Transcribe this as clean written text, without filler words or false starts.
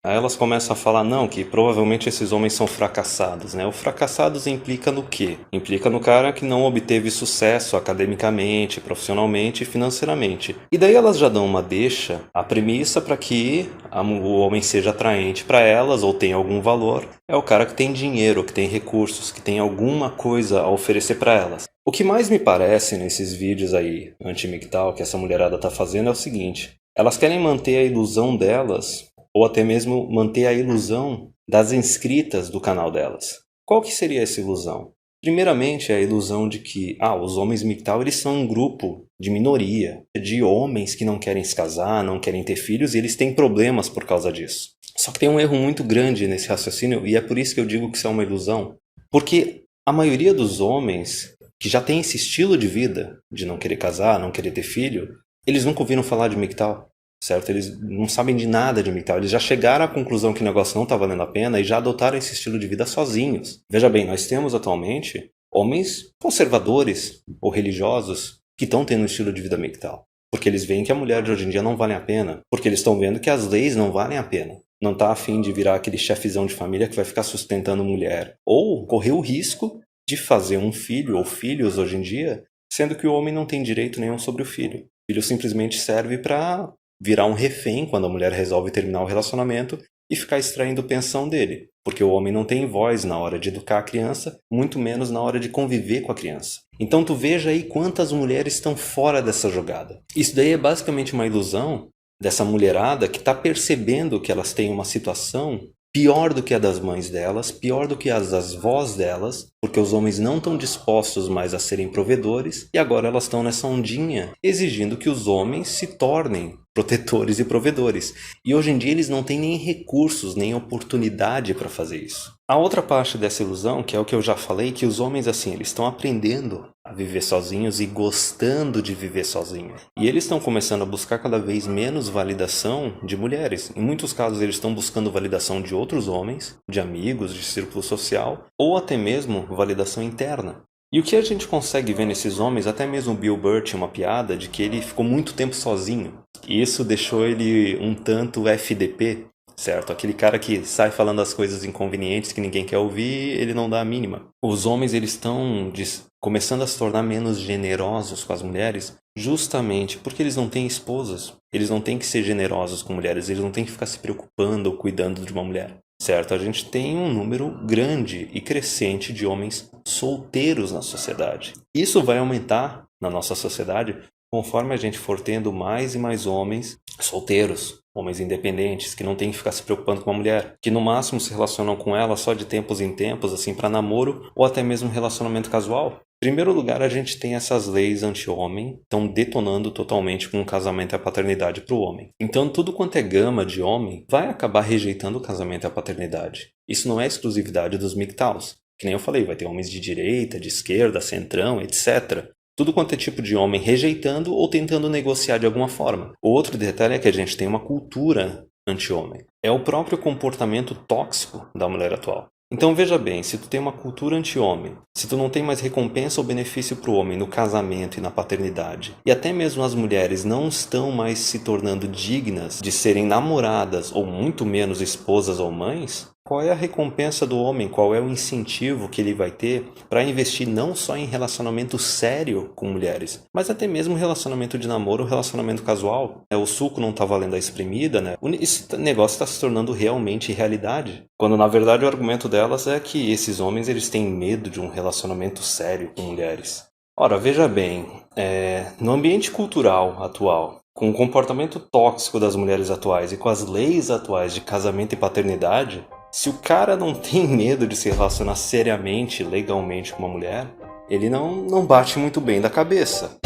Aí elas começam a falar, não, que provavelmente esses homens são fracassados, né? O fracassados implica no quê? Implica no cara que não obteve sucesso academicamente, profissionalmente e financeiramente. E daí elas já dão uma deixa, a premissa para que o homem seja atraente para elas ou tenha algum valor, é o cara que tem dinheiro, que tem recursos, que tem alguma coisa a oferecer para elas. O que mais me parece nesses vídeos aí anti-MGTOW que essa mulherada tá fazendo é o seguinte, elas querem manter a ilusão delas ou até mesmo manter a ilusão das inscritas do canal delas. Qual que seria essa ilusão? Primeiramente, a ilusão de que os homens MGTOW eles são um grupo de minoria, de homens que não querem se casar, não querem ter filhos e eles têm problemas por causa disso. Só que tem um erro muito grande nesse raciocínio e é por isso que eu digo que isso é uma ilusão. Porque a maioria dos homens que já tem esse estilo de vida, de não querer casar, não querer ter filho, eles nunca ouviram falar de MGTOW. Certo? Eles não sabem de nada de MGTOW. Eles já chegaram à conclusão que o negócio não está valendo a pena e já adotaram esse estilo de vida sozinhos. Veja bem, nós temos atualmente homens conservadores ou religiosos que estão tendo um estilo de vida MGTOW. Porque eles veem que a mulher de hoje em dia não vale a pena. Porque eles estão vendo que as leis não valem a pena. Não está afim de virar aquele chefezão de família que vai ficar sustentando mulher. Ou correr o risco de fazer um filho ou filhos hoje em dia, sendo que o homem não tem direito nenhum sobre o filho. O filho simplesmente serve para virar um refém quando a mulher resolve terminar o relacionamento e ficar extraindo pensão dele, porque o homem não tem voz na hora de educar a criança, muito menos na hora de conviver com a criança. Então tu veja aí quantas mulheres estão fora dessa jogada. Isso daí é basicamente uma ilusão dessa mulherada que está percebendo que elas têm uma situação pior do que a das mães delas, pior do que as das vós delas, porque os homens não estão dispostos mais a serem provedores e agora elas estão nessa ondinha exigindo que os homens se tornem protetores e provedores. E hoje em dia eles não têm nem recursos, nem oportunidade para fazer isso. A outra parte dessa ilusão, que é o que eu já falei, que os homens assim, eles estão aprendendo a viver sozinhos e gostando de viver sozinhos. E eles estão começando a buscar cada vez menos validação de mulheres. Em muitos casos eles estão buscando validação de outros homens, de amigos, de círculo social, ou até mesmo validação interna. E o que a gente consegue ver nesses homens, até mesmo o Bill Burr tinha uma piada de que ele ficou muito tempo sozinho. E isso deixou ele um tanto FDP, certo? Aquele cara que sai falando as coisas inconvenientes que ninguém quer ouvir, ele não dá a mínima. Os homens eles estão começando a se tornar menos generosos com as mulheres, justamente porque eles não têm esposas. Eles não têm que ser generosos com mulheres, eles não têm que ficar se preocupando ou cuidando de uma mulher. Certo? A gente tem um número grande e crescente de homens solteiros na sociedade. Isso vai aumentar na nossa sociedade conforme a gente for tendo mais e mais homens solteiros, homens independentes, que não tem que ficar se preocupando com a mulher, que no máximo se relacionam com ela só de tempos em tempos, assim, para namoro ou até mesmo relacionamento casual. Em primeiro lugar, a gente tem essas leis anti-homem, estão detonando totalmente com o casamento e a paternidade para o homem. Então, tudo quanto é gama de homem vai acabar rejeitando o casamento e a paternidade. Isso não é exclusividade dos MGTOWs. Que nem eu falei, vai ter homens de direita, de esquerda, centrão, etc. Tudo quanto é tipo de homem rejeitando ou tentando negociar de alguma forma. O outro detalhe é que a gente tem uma cultura anti-homem. É o próprio comportamento tóxico da mulher atual. Então veja bem, se tu tem uma cultura anti-homem, se tu não tem mais recompensa ou benefício para o homem no casamento e na paternidade, e até mesmo as mulheres não estão mais se tornando dignas de serem namoradas ou muito menos esposas ou mães, qual é a recompensa do homem? Qual é o incentivo que ele vai ter para investir não só em relacionamento sério com mulheres, mas até mesmo relacionamento de namoro, relacionamento casual? O suco não está valendo a espremida, né? Esse negócio está se tornando realmente realidade. Quando na verdade o argumento delas é que esses homens eles têm medo de um relacionamento sério com mulheres. Ora, veja bem, no ambiente cultural atual, com o comportamento tóxico das mulheres atuais e com as leis atuais de casamento e paternidade, se o cara não tem medo de se relacionar seriamente, legalmente com uma mulher, ele não bate muito bem da cabeça.